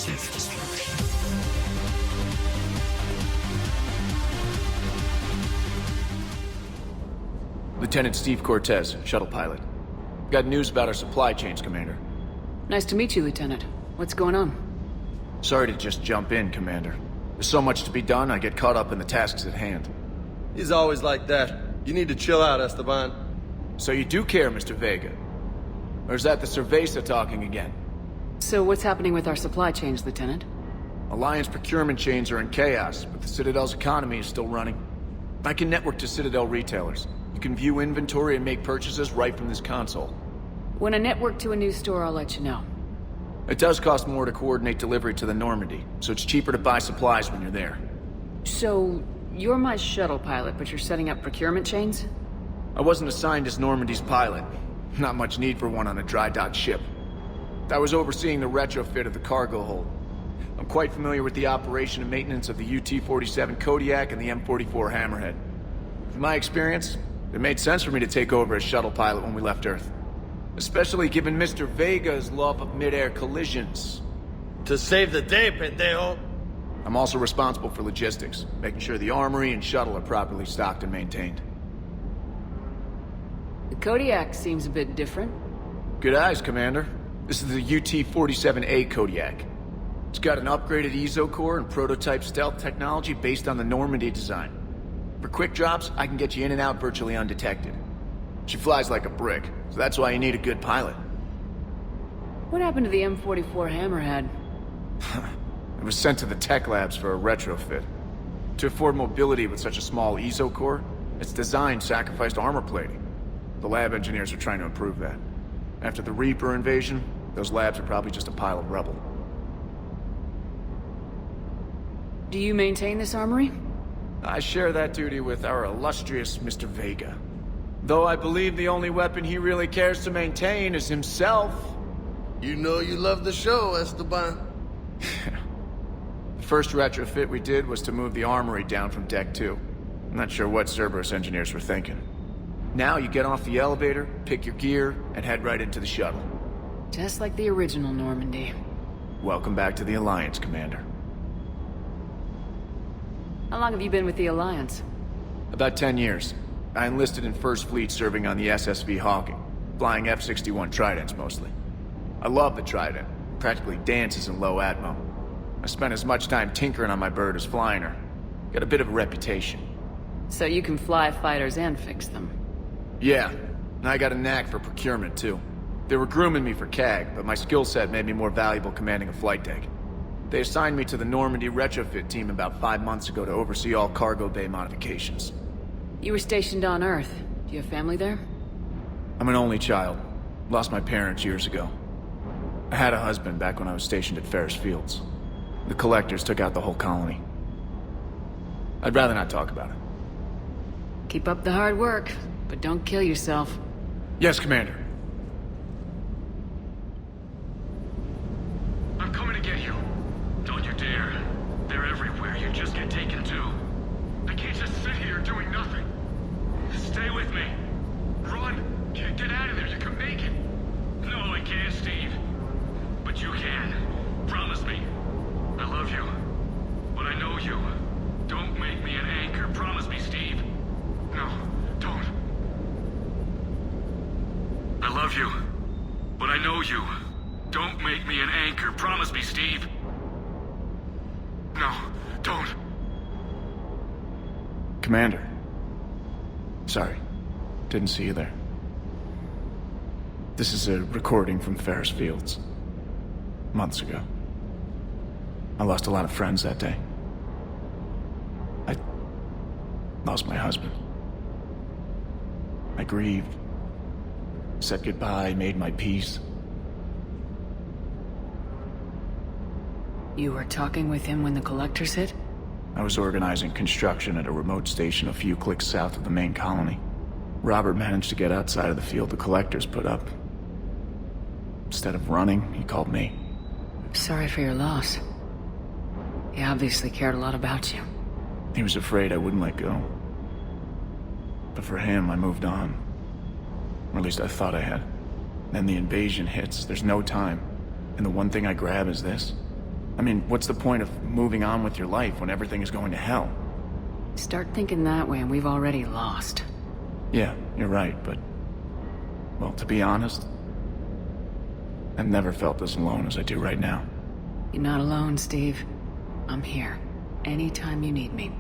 massive destruction. Lieutenant Steve Cortez, shuttle pilot. Got news about our supply chains, Commander. Nice to meet you, Lieutenant. What's going on? Sorry to just jump in, Commander. There's so much to be done, I get caught up in the tasks at hand. He's always like that. You need to chill out, Esteban. So you do care, Mr. Vega? Or is that the Cerveza talking again? So what's happening with our supply chains, Lieutenant? Alliance procurement chains are in chaos, but the Citadel's economy is still running. I can network to Citadel retailers. You can view inventory and make purchases right from this console. When I network to a new store, I'll let you know. It does cost more to coordinate delivery to the Normandy, so it's cheaper to buy supplies when you're there. So, you're my shuttle pilot, but you're setting up procurement chains? I wasn't assigned as Normandy's pilot. Not much need for one on a dry dock ship. I was overseeing the retrofit of the cargo hold. I'm quite familiar with the operation and maintenance of the UT-47 Kodiak and the M44 Hammerhead. From my experience, it made sense for me to take over as shuttle pilot when we left Earth. Especially given Mr. Vega's love of mid-air collisions. To save the day, pendejo. I'm also responsible for logistics, making sure the armory and shuttle are properly stocked and maintained. The Kodiak seems a bit different. Good eyes, Commander. This is the UT-47A Kodiak. It's got an upgraded EZO core and prototype stealth technology based on the Normandy design. For quick drops, I can get you in and out virtually undetected. She flies like a brick, so that's why you need a good pilot. What happened to the M44 Hammerhead? It was sent to the tech labs for a retrofit. To afford mobility with such a small EZO core, its design sacrificed armor plating. The lab engineers are trying to improve that. After the Reaper invasion, those labs are probably just a pile of rubble. Do you maintain this armory? I share that duty with our illustrious Mr. Vega. Though I believe the only weapon he really cares to maintain is himself. You know you love the show, Esteban. The first retrofit we did was to move the armory down from Deck 2. I'm not sure what Cerberus engineers were thinking. Now you get off the elevator, pick your gear, and head right into the shuttle. Just like the original Normandy. Welcome back to the Alliance, Commander. How long have you been with the Alliance? About 10 years. I enlisted in First Fleet serving on the SSV Hawking, flying F-61 Tridents mostly. I love the Trident, practically dances in low atmo. I spent as much time tinkering on my bird as flying her. Got a bit of a reputation. So you can fly fighters and fix them? Yeah, and I got a knack for procurement too. They were grooming me for CAG, but my skill set made me more valuable commanding a flight deck. They assigned me to the Normandy retrofit team about 5 months ago to oversee all cargo bay modifications. You were stationed on Earth. Do you have family there? I'm an only child. Lost my parents years ago. I had a husband back when I was stationed at Ferris Fields. The collectors took out the whole colony. I'd rather not talk about it. Keep up the hard work, but don't kill yourself. Yes, Commander. I'm coming to get you. Don't you dare. They're everywhere. You just get taken too. I can't just sit here doing nothing. Stay with me. Run. Get out of there. You can make it. No, I can't, Steve. But you can. Promise me. I love you. But I know you. Don't make me an anchor. Promise me, Steve. No, don't. I love you. But I know you. Don't make me an anchor. Promise me, Steve. No, don't. Commander. Sorry. Didn't see you there. This is a recording from Ferris Fields. Months ago. I lost a lot of friends that day. I lost my husband. I grieved. Said goodbye, made my peace. You were talking with him when the collectors hit? I was organizing construction at a remote station a few clicks south of the main colony. Robert managed to get outside of the field the collectors put up. Instead of running, he called me. Sorry for your loss. He obviously cared a lot about you. He was afraid I wouldn't let go. But for him, I moved on. Or at least I thought I had. Then the invasion hits, there's no time. And the one thing I grab is this. I mean, what's the point of moving on with your life when everything is going to hell? Start thinking that way and we've already lost. Yeah, you're right, but... Well, to be honest, I've never felt as alone as I do right now. You're not alone, Steve. I'm here. Anytime you need me.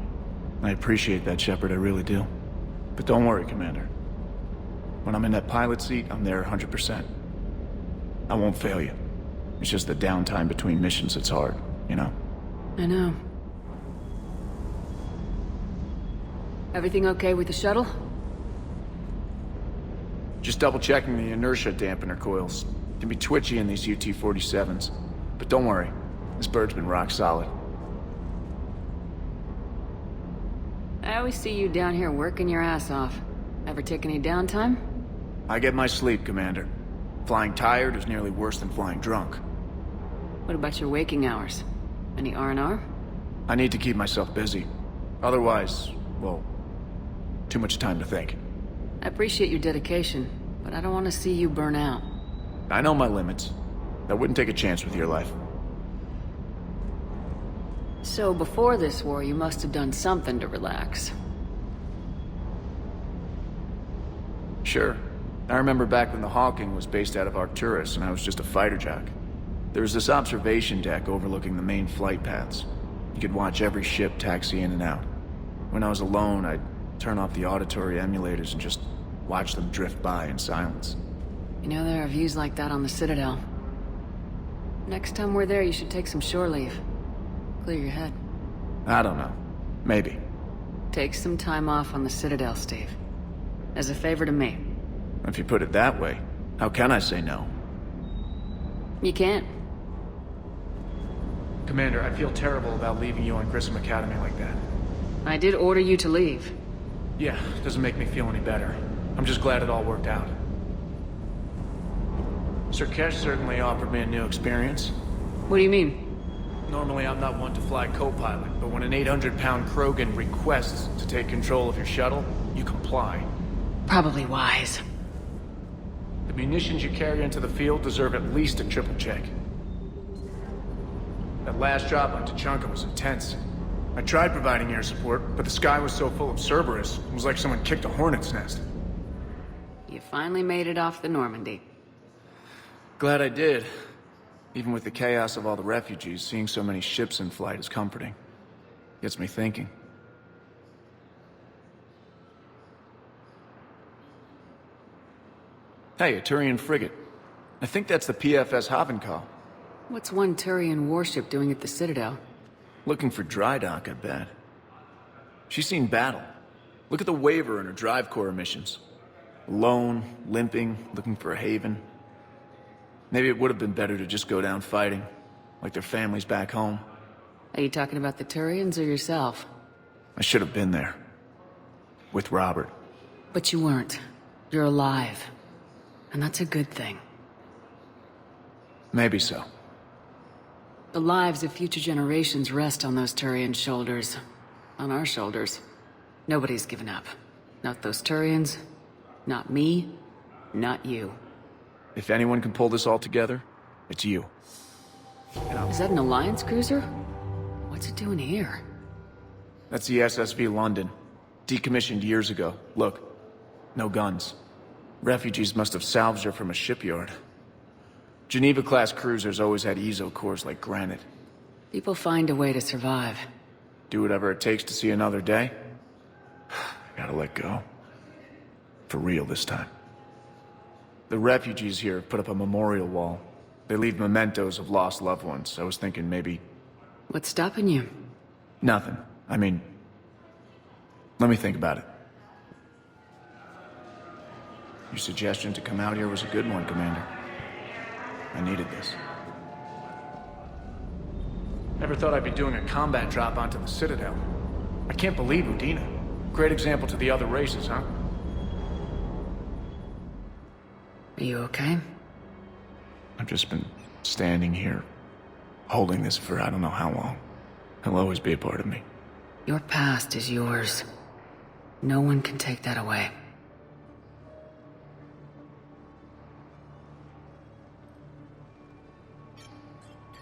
I appreciate that, Shepard, I really do. But don't worry, Commander. When I'm in that pilot seat, I'm there 100%. I won't fail you. It's just the downtime between missions that's hard, you know? I know. Everything okay with the shuttle? Just double-checking the inertia dampener coils. Can be twitchy in these UT-47s. But don't worry, this bird's been rock solid. I always see you down here working your ass off. Ever take any downtime? I get my sleep, Commander. Flying tired is nearly worse than flying drunk. What about your waking hours? Any R&R? I need to keep myself busy. Otherwise, well, too much time to think. I appreciate your dedication, but I don't want to see you burn out. I know my limits. I wouldn't take a chance with your life. So before this war, you must have done something to relax. Sure. I remember back when the Hawking was based out of Arcturus and I was just a fighter jock. There was this observation deck overlooking the main flight paths. You could watch every ship taxi in and out. When I was alone, I'd turn off the auditory emulators and just watch them drift by in silence. You know, there are views like that on the Citadel. Next time we're there, you should take some shore leave. Clear your head. I don't know. Maybe. Take some time off on the Citadel, Steve. As a favor to me. If you put it that way, how can I say no? You can't. Commander, I feel terrible about leaving you on Grissom Academy like that. I did order you to leave. Yeah, doesn't make me feel any better. I'm just glad it all worked out. Sir Kesh certainly offered me a new experience. What do you mean? Normally I'm not one to fly co-pilot, but when an 800-pound Krogan requests to take control of your shuttle, you comply. Probably wise. The munitions you carry into the field deserve at least a triple check. That last drop on Tuchanka was intense. I tried providing air support, but the sky was so full of Cerberus, it was like someone kicked a hornet's nest. You finally made it off the Normandy. Glad I did. Even with the chaos of all the refugees, seeing so many ships in flight is comforting. Gets me thinking. Hey, a Turian frigate. I think that's the PFS Havenkal. What's one Turian warship doing at the Citadel? Looking for dry dock, I bet. She's seen battle. Look at the waiver in her drive core emissions. Alone, limping, looking for a haven. Maybe it would have been better to just go down fighting, like their families back home. Are you talking about the Turians or yourself? I should have been there. With Robert. But you weren't. You're alive. And that's a good thing. Maybe so. The lives of future generations rest on those Turian shoulders. On our shoulders. Nobody's given up. Not those Turians. Not me. Not you. If anyone can pull this all together, it's you. Is that an Alliance cruiser? What's it doing here? That's the SSV London. Decommissioned years ago. Look. No guns. Refugees must have salvaged her from a shipyard. Geneva-class cruisers always had ESO cores like granite. People find a way to survive. Do whatever it takes to see another day. I gotta let go. For real this time. The refugees here put up a memorial wall. They leave mementos of lost loved ones. I was thinking maybe... What's stopping you? Nothing. I mean... Let me think about it. Your suggestion to come out here was a good one, Commander. I needed this. Never thought I'd be doing a combat drop onto the Citadel. I can't believe Udina. Great example to the other races, huh? Are you okay? I've just been standing here, holding this for I don't know how long. He'll always be a part of me. Your past is yours. No one can take that away.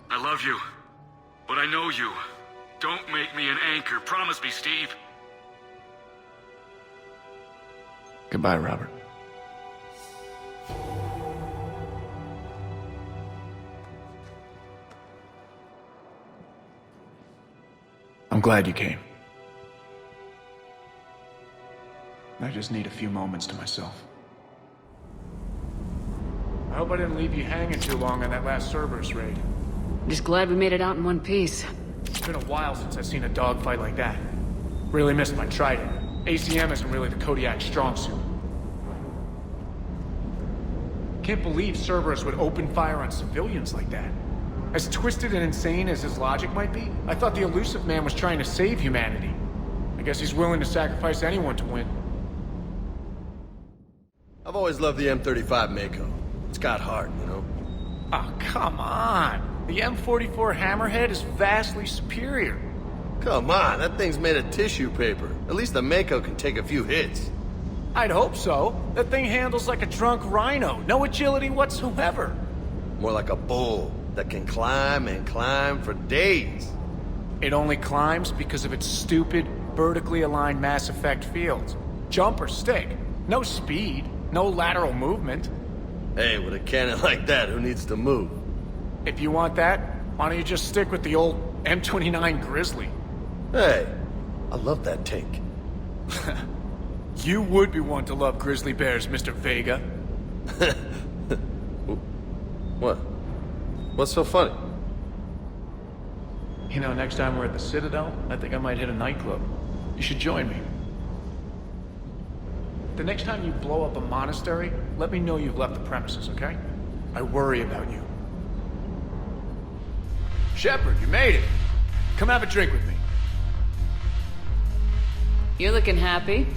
I love you. but I know you. Don't make me an anchor. Promise me, Steve. Goodbye, Robert. I'm glad you came. I just need a few moments to myself. I hope I didn't leave you hanging too long on that last Cerberus raid. Just glad we made it out in one piece. It's been a while since I've seen a dogfight like that. Really missed my trident. ACM isn't really the Kodiak's strong suit. Can't believe Cerberus would open fire on civilians like that. As twisted and insane as his logic might be, I thought the elusive man was trying to save humanity. I guess he's willing to sacrifice anyone to win. I've always loved the M35 Mako. It's got heart, you know? Oh, come on. The M44 Hammerhead is vastly superior. Come on, that thing's made of tissue paper. At least the Mako can take a few hits. I'd hope so. That thing handles like a drunk rhino. No agility whatsoever. More like a bull that can climb and climb for days. It only climbs because of its stupid, vertically aligned Mass Effect fields. Jump or stick. No speed. No lateral movement. Hey, with a cannon like that, who needs to move? If you want that, why don't you just stick with the old M29 Grizzly? Hey, I love that tank. You would be one to love grizzly bears, Mr. Vega. What? What's so funny? You know, next time we're at the Citadel, I think I might hit a nightclub. You should join me. The next time you blow up a monastery, let me know you've left the premises, okay? I worry about you. Shepard, you made it. Come have a drink with me. You're looking happy.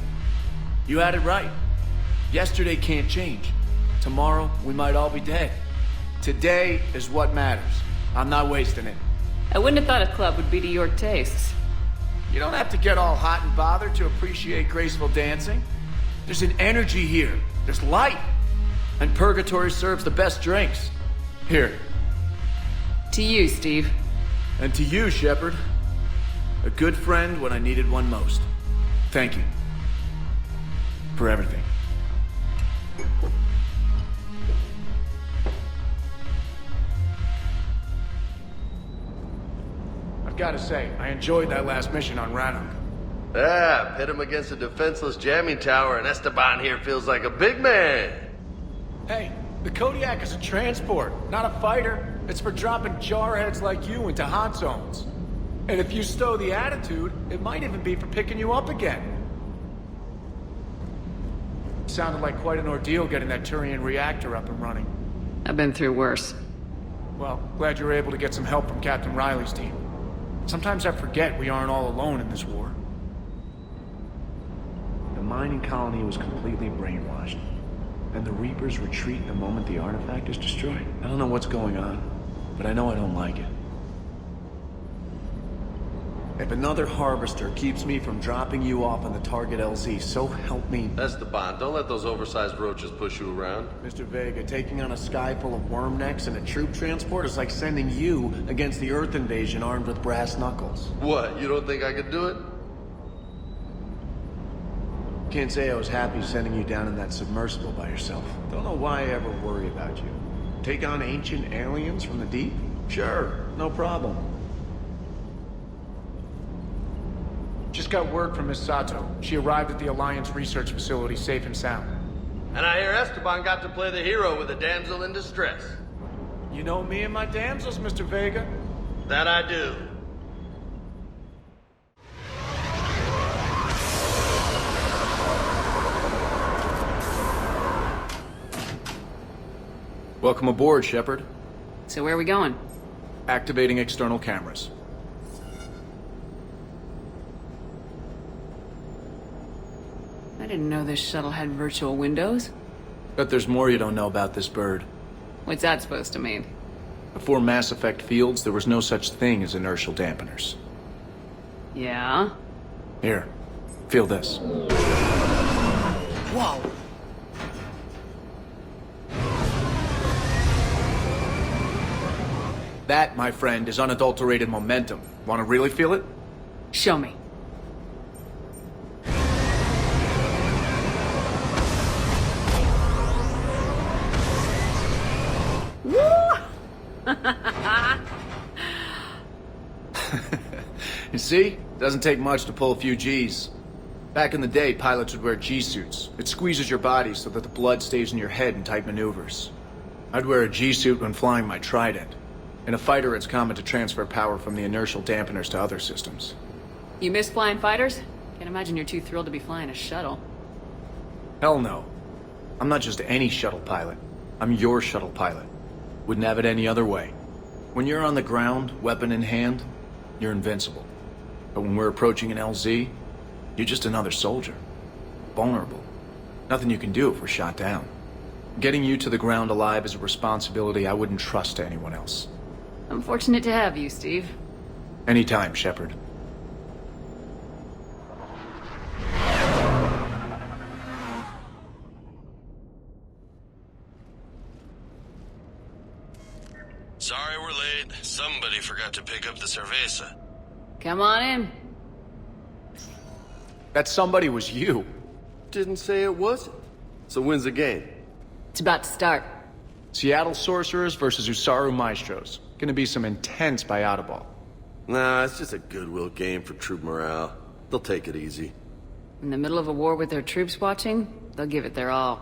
You had it right. Yesterday can't change. Tomorrow, we might all be dead. Today is what matters. I'm not wasting it. I wouldn't have thought a club would be to your tastes. You don't have to get all hot and bothered to appreciate graceful dancing. There's an energy here. There's light. And Purgatory serves the best drinks. Here. To you, Steve. And to you, Shepard. A good friend when I needed one most. Thank you. For everything. I've got to say, I enjoyed that last mission on Rannoch. Yeah, pit him against a defenseless jamming tower, and Esteban here feels like a big man. Hey, the Kodiak is a transport, not a fighter. It's for dropping jarheads like you into hot zones. And if you stow the attitude, it might even be for picking you up again. Sounded like quite an ordeal getting that Turian reactor up and running. I've been through worse. Well, glad you were able to get some help from Captain Riley's team. Sometimes I forget we aren't all alone in this war. The mining colony was completely brainwashed, and the Reapers retreat the moment the artifact is destroyed. I don't know what's going on, but I know I don't like it. If another Harvester keeps me from dropping you off on the target LZ, so help me. Esteban, don't let those oversized roaches push you around. Mr. Vega, taking on a sky full of worm necks and a troop transport is like sending you against the Earth invasion armed with brass knuckles. What, you don't think I could do it? Can't say I was happy sending you down in that submersible by yourself. Don't know why I ever worry about you. Take on ancient aliens from the deep? Sure, no problem. Just got word from Miss Sato. She arrived at the Alliance research facility safe and sound. And I hear Esteban got to play the hero with a damsel in distress. You know me and my damsels, Mr. Vega. That I do. Welcome aboard, Shepard. So where are we going? Activating external cameras. I didn't know this shuttle had virtual windows. Bet there's more you don't know about this bird. What's that supposed to mean? Before Mass Effect fields, there was no such thing as inertial dampeners. Yeah? Here, feel this. Wow. That, my friend, is unadulterated momentum. Want to really feel it? Show me. Woo! You see? Doesn't take much to pull a few G's. Back in the day, pilots would wear G-suits. It squeezes your body so that the blood stays in your head in tight maneuvers. I'd wear a G-suit when flying my Trident. In a fighter, it's common to transfer power from the inertial dampeners to other systems. You miss flying fighters? Can't imagine you're too thrilled to be flying a shuttle. Hell no. I'm not just any shuttle pilot. I'm your shuttle pilot. Wouldn't have it any other way. When you're on the ground, weapon in hand, you're invincible. But when we're approaching an LZ, you're just another soldier. Vulnerable. Nothing you can do if we're shot down. Getting you to the ground alive is a responsibility I wouldn't trust to anyone else. I'm fortunate to have you, Steve. Anytime, Shepard. Sorry we're late. Somebody forgot to pick up the cerveza. Come on in. That somebody was you. Didn't say it wasn't. So when's the game? It's about to start. Seattle Sorcerers versus Usaru Maestros. Gonna be some intense ball. Nah, it's just a goodwill game for troop morale. They'll take it easy. In the middle of a war with their troops watching, they'll give it their all.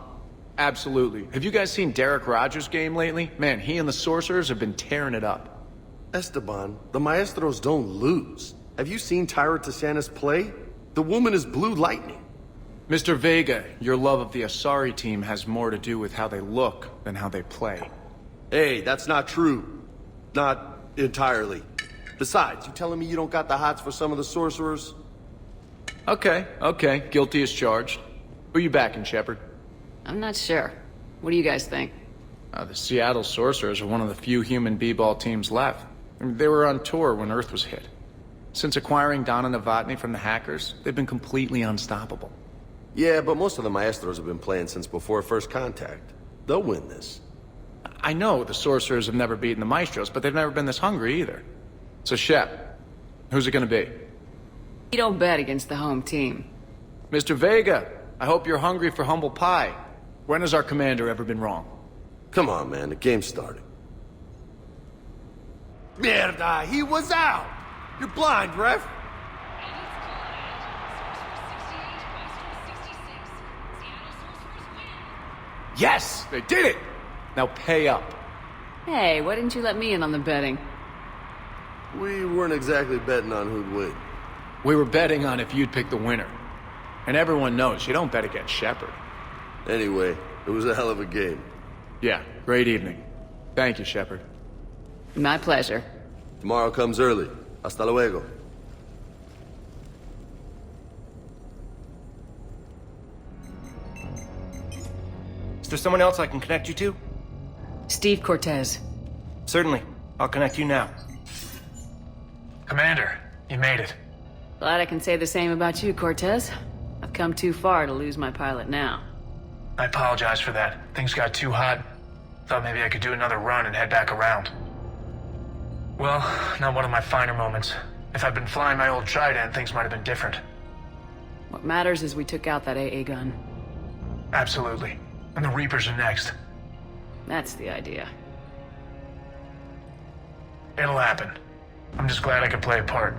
Absolutely. Have you guys seen Derek Rogers' game lately? Man, he and the Sorcerers have been tearing it up. Esteban, the Maestros don't lose. Have you seen Tyra Tisanis play? The woman is blue lightning. Mr. Vega, your love of the Asari team has more to do with how they look than how they play. Hey, that's not true. Not entirely. Besides, you telling me you don't got the hots for some of the sorcerers? Okay. Guilty as charged. Who you backing, Shepard? I'm not sure. What do you guys think? The Seattle Sorcerers are one of the few human b-ball teams left. I mean, they were on tour when Earth was hit. Since acquiring Donna Novotny from the hackers, they've been completely unstoppable. Yeah, but most of the Maestros have been playing since before first contact. They'll win this. I know the Sorcerers have never beaten the Maestros, but they've never been this hungry either. So Shep, who's it gonna be? You don't bet against the home team. Mr. Vega, I hope you're hungry for humble pie. When has our commander ever been wrong? Come on, man, the game's starting. Mierda, he was out! You're blind, ref! Yes, they did it! Now pay up. Hey, why didn't you let me in on the betting? We weren't exactly betting on who'd win. We were betting on if you'd pick the winner. And everyone knows you don't bet against Shepard. Anyway, it was a hell of a game. Yeah, great evening. Thank you, Shepard. My pleasure. Tomorrow comes early. Hasta luego. Is there someone else I can connect you to? Steve Cortez. Certainly. I'll connect you now. Commander, you made it. Glad I can say the same about you, Cortez. I've come too far to lose my pilot now. I apologize for that. Things got too hot. Thought maybe I could do another run and head back around. Well, not one of my finer moments. If I'd been flying my old Trident, things might have been different. What matters is we took out that AA gun. Absolutely. And the Reapers are next. That's the idea. It'll happen. I'm just glad I could play a part.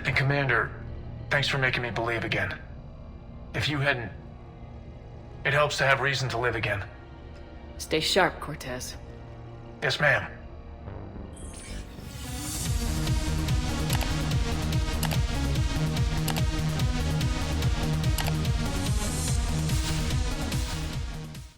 And Commander, thanks for making me believe again. If you hadn't... It helps to have reason to live again. Stay sharp, Cortez. Yes, ma'am.